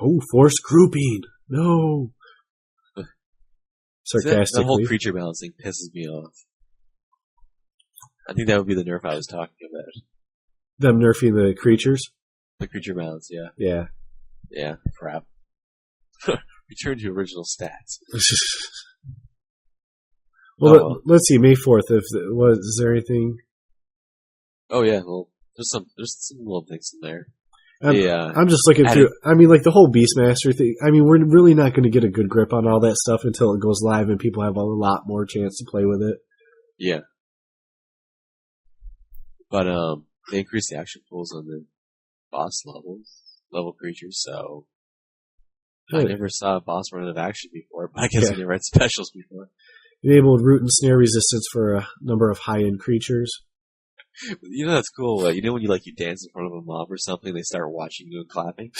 A: Oh, forced grouping. No. Sarcastically.
B: The whole creature balancing pisses me off. I think that would be the nerf I was talking about.
A: Them nerfing the creatures?
B: The creature balance, yeah.
A: Yeah.
B: Yeah, crap. Return to original stats.
A: Well, let's see. May 4th. Is there anything?
B: Oh yeah. Well, there's some little things in there.
A: I'm just looking through. I mean, like the whole Beastmaster thing. I mean, we're really not going to get a good grip on all that stuff until it goes live and people have a lot more chance to play with it.
B: Yeah. But they increased the action pools on the boss level creatures, so I never saw a boss run out of action before, but I guess I never had specials before.
A: Enabled root and snare resistance for a number of high-end creatures.
B: You know that's cool. You know when you dance in front of a mob or something, they start watching you and clapping.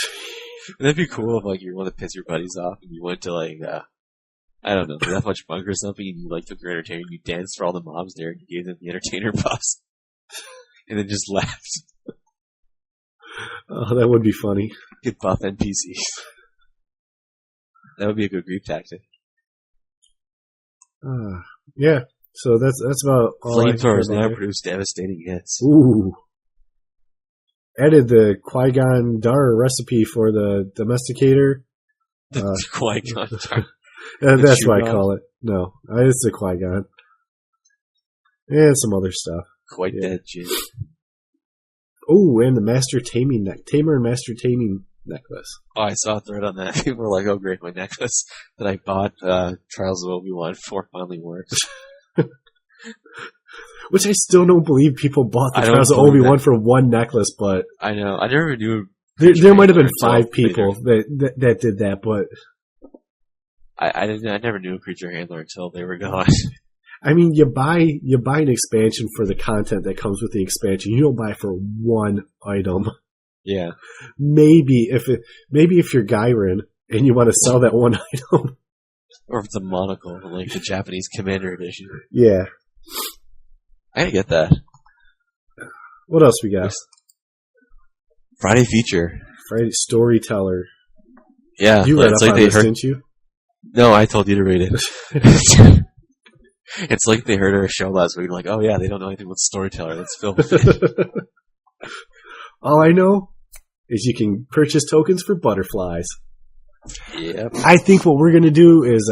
B: That'd be cool if you want to piss your buddies off and you went to I don't know, that much bunk or something, and you took your entertainer, and you danced for all the mobs there, and you gave them the entertainer buffs, and then just laughed.
A: Oh, that would be funny.
B: Get buff NPCs. That would be a good grief tactic.
A: Yeah. So that's about all.
B: Flamethrowers now produce devastating hits.
A: Ooh. Added the Qui-Gon Dar recipe for the domesticator.
B: The Qui-Gon Dar.
A: That's what I call it. No, it's the Qui-Gon. And some other stuff.
B: Quite dead, Jim.
A: Oh, and the Tamer and Master Taming necklace.
B: Oh, I saw a thread on that. People were like, "Oh, great, my necklace that I bought Trials of Obi-Wan for finally works."
A: Which I still don't believe people bought the Trials of Obi-Wan for one necklace, but
B: I know. I never knew.
A: There might have been 5 people that did that, but
B: I never knew a creature handler until they were gone.
A: I mean, you buy an expansion for the content that comes with the expansion. You don't buy for one item.
B: Yeah.
A: Maybe if you're Gyrin and you want to sell that one item,
B: or if it's a monocle, like the Japanese Commander Edition.
A: Yeah.
B: I gotta get that.
A: What else we got?
B: Friday feature.
A: Friday Storyteller.
B: Yeah,
A: you read up on this, didn't you?
B: No, I told you to read it. It's like they heard our show last week, like, oh yeah, they don't know anything about Storyteller. Let's film it.
A: All I know is you can purchase tokens for butterflies.
B: Yep.
A: I think what we're going to do is,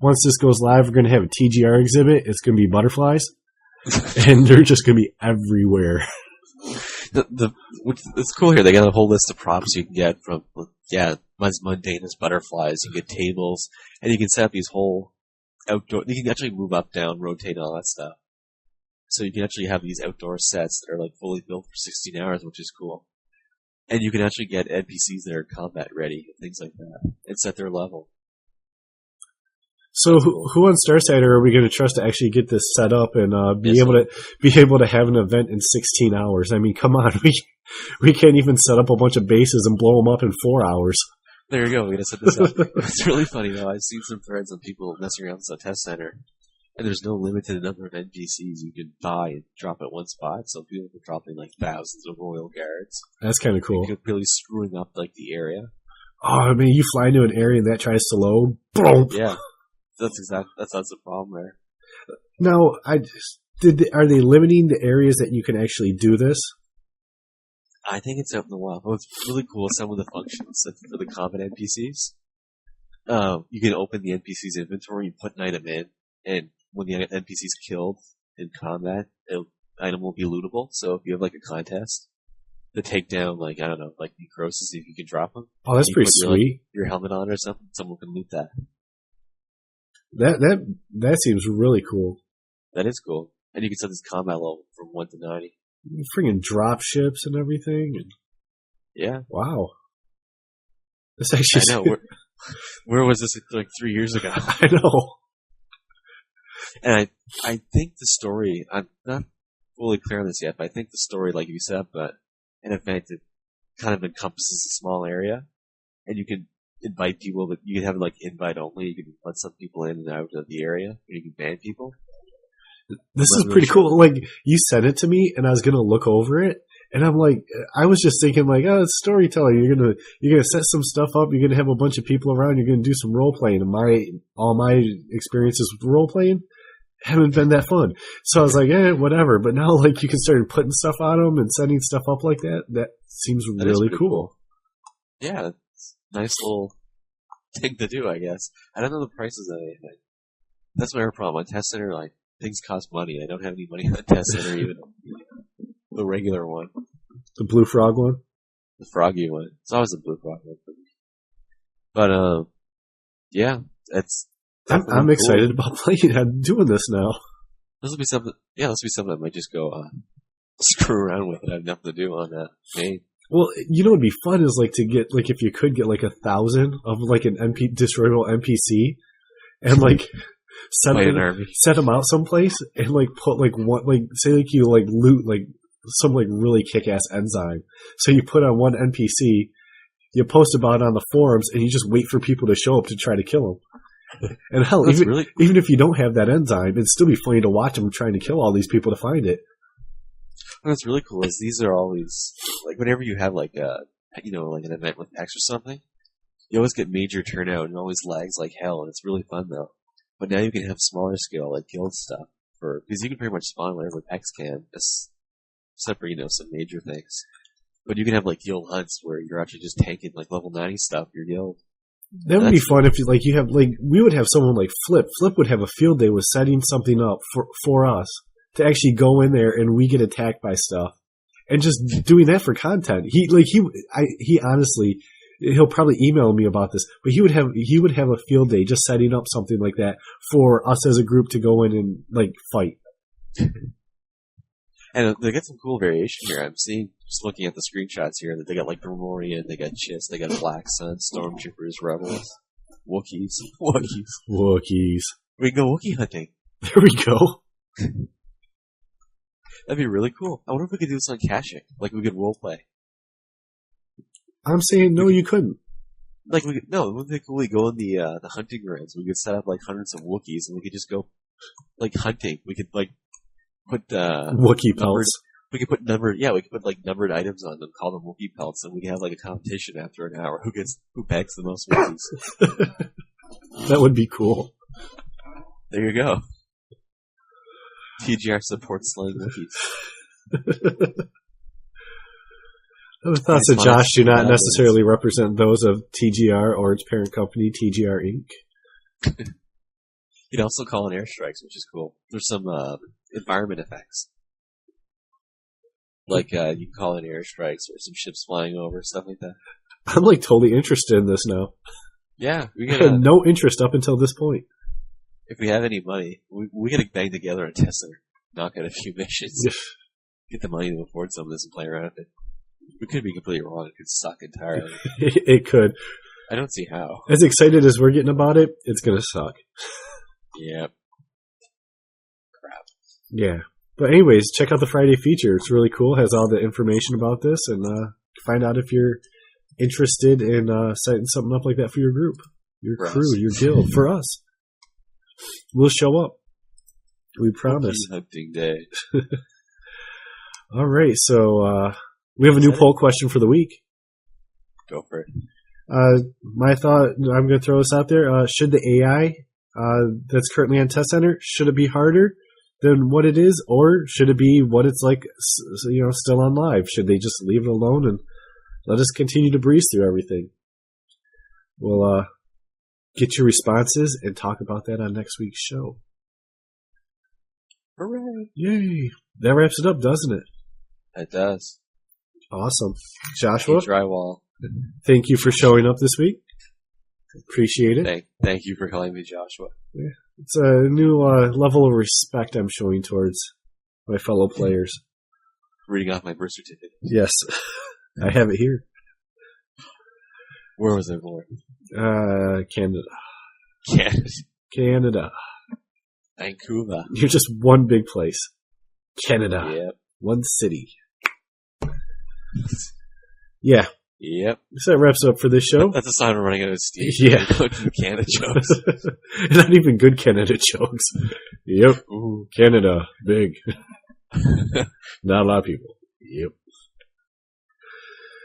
A: once this goes live, we're going to have a TGR exhibit. It's going to be butterflies. And they're just going to be everywhere.
B: It's cool here. They got a whole list of props you can get from, as mundane as butterflies. You can get tables, and you can set up these whole outdoor. You can actually move up, down, rotate, all that stuff. So you can actually have these outdoor sets that are fully built for 16 hours, which is cool. And you can actually get NPCs that are combat ready, things like that, and set their level.
A: So who on Starsider are we going to trust to actually get this set up and be able to have an event in 16 hours? I mean, come on, we can't even set up a bunch of bases and blow them up in 4 hours.
B: There you go. We gotta set this up. It's really funny though. I've seen some threads on people messing around with the test center, and there's no limited number of NPCs you can buy and drop at one spot. So people are dropping like thousands of Royal Guards.
A: That's kind of cool.
B: Really screwing up like the area.
A: Oh, I mean, you fly into an area and that tries to load. Boom.
B: Yeah, that's the problem there.
A: Now, are they limiting the areas that you can actually do this?
B: I think it's out in the wild. What's really cool is some of the functions for the combat NPCs. You can open the NPC's inventory and put an item in, and when the NPC's killed in combat, the item will be lootable. So if you have like a contest to take down, like, I don't know, like necrosis, if you can drop them.
A: Oh, that's pretty sweet.
B: Your helmet on or something, someone can loot that.
A: That seems really cool.
B: That is cool. And you can set this combat level from 1 to 90.
A: Friggin' drop ships and everything.
B: Yeah.
A: Wow. This actually.
B: I know. Where was this like 3 years ago?
A: I know.
B: And I think the story, I'm not fully clear on this yet, but I think the story, like you said, but an event that kind of encompasses a small area, and you can invite people, but you can have like invite only. You can let some people in and out of the area, and you can ban people.
A: This is pretty cool. Like, you sent it to me, and I was gonna look over it, and I'm like, I was just thinking, like, oh, it's storytelling. You're gonna set some stuff up. You're gonna have a bunch of people around. You're gonna do some role playing. And all my experiences with role playing haven't been that fun. So I was like, whatever. But now, like, you can start putting stuff on them and setting stuff up like that. That seems really cool.
B: Yeah, it's a nice little thing to do, I guess. I don't know the prices of anything. That's my problem. On Test Center, like, things cost money. I don't have any money on the Test Center, even the regular one.
A: The Blue Frog one?
B: The Froggy one. It's always the Blue Frog one. But, yeah,
A: I'm excited about playing. I'm doing this now.
B: This will be something I might just go, screw around with. I have nothing to do on that main.
A: Well, you know what'd be fun is like to get, like, if you could get like 1,000 of like an destroyable NPC and like set them out someplace and like put like one, like say like you like loot like some like really kick-ass enzyme. So you put on one NPC, you post about it on the forums, and you just wait for people to show up to try to kill them. And hell, even if you don't have that enzyme, it'd still be funny to watch them trying to kill all these people to find it.
B: What's really cool is these are always, like, whenever you have like a, like an event with PEX or something, you always get major turnout and it always lags like hell, and it's really fun though. But now you can have smaller scale, like guild stuff, because you can pretty much spawn whatever PEX can, except for, some major things. But you can have like guild hunts where you're actually just tanking like level 90 stuff for your guild.
A: That would be fun if we would have someone like Flip. Flip would have a field day with setting something up for us to actually go in there and we get attacked by stuff, and just doing that for content. He honestly, he'll probably email me about this, but he would have a field day just setting up something like that for us as a group to go in and like fight.
B: And they get some cool variation here. I'm seeing, just looking at the screenshots here, that they got like Grimorian, they got Chiss, they got Black Sun, Stormtroopers, Rebels, Wookiees. We can go Wookiee hunting.
A: There we go.
B: That'd be really cool. I wonder if we could do this on caching. Like, we could roleplay.
A: I'm saying no, you couldn't.
B: Like, wouldn't it be cool? We go in the hunting grounds. We could set up like hundreds of Wookiees, and we could just go like hunting. We could like put
A: Wookiee pelts.
B: We could put numbered items on them, call them Wookiee pelts, and we can have like a competition after an hour. Who bags the most Wookiees?
A: That would be cool.
B: There you go. TGR supports slaying Wookiees.
A: The thoughts of Josh do not necessarily represent those of TGR or its parent company, TGR Inc.
B: You can also call in airstrikes, which is cool. There's some environment effects. Like, you can call in airstrikes or some ships flying over, stuff like that.
A: I'm like totally interested in this now.
B: Yeah.
A: I had no interest up until this point.
B: If we have any money, we gotta bang together and test it. Knock out a few missions. Get the money to afford some of this and play around with it. We could be completely wrong. It could suck entirely.
A: It could.
B: I don't see how.
A: As excited as we're getting about it, it's gonna suck.
B: Yep.
A: Yeah. But anyways, check out the Friday feature. It's really cool. It has all the information about this, and find out if you're interested in setting something up like that for your group, your crew, your guild. For us, we'll show up. We promise.
B: Hunting day.
A: All right, so we have a new poll question for the week.
B: Go for it.
A: My thought, I'm going to throw this out there. Should the AI that's currently on Test Center, should it be harder than what it is, or should it be what it's like, still on live? Should they just leave it alone and let us continue to breeze through everything? We'll get your responses and talk about that on next week's show.
B: Hooray!
A: Yay! That wraps it up, doesn't it?
B: It does.
A: Awesome. Joshua?
B: Drywall.
A: Thank you for showing up this week. Appreciate it.
B: Thank you for calling me Joshua.
A: Yeah. It's a new level of respect I'm showing towards my fellow players.
B: Reading off my birth certificate.
A: Yes. I have it here.
B: Where was I born?
A: Canada. Canada.
B: Vancouver.
A: You're just one big place. Canada.
B: Yep.
A: One city. Yeah.
B: Yep.
A: So that wraps up for this show.
B: That's a sign of running out of steam.
A: Yeah.
B: Canada jokes.
A: Not even good Canada jokes. Yep. Ooh, Canada. Big. Not a lot of people. Yep.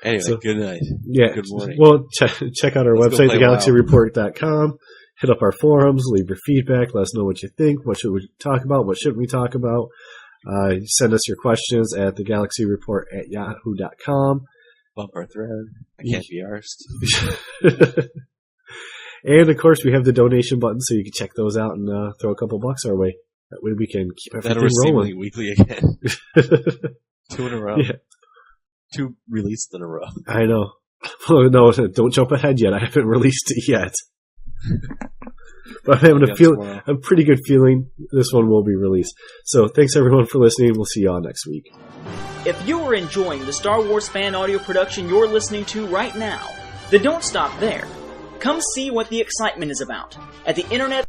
B: Anyway, good night.
A: Yeah.
B: Good morning.
A: Well, check out our website, thegalaxyreport.com. Hit up our forums, leave your feedback, let us know what you think, what should we talk about, what shouldn't we talk about. Send us your questions at thegalaxyreport@yahoo.com.
B: Bump our thread. I can't be arsed.
A: And, of course, we have the donation button, so you can check those out and throw a couple bucks our way. That way we can keep everything rolling.
B: Weekly again. 2 in a row.
A: Yeah.
B: 2 released in a row.
A: I know. Oh, no, don't jump ahead yet. I haven't released it yet. But I'm having a pretty good feeling this one will be released. So thanks everyone for listening. We'll see y'all next week.
C: If you are enjoying the Star Wars fan audio production you're listening to right now, then don't stop there. Come see what the excitement is about at the Internet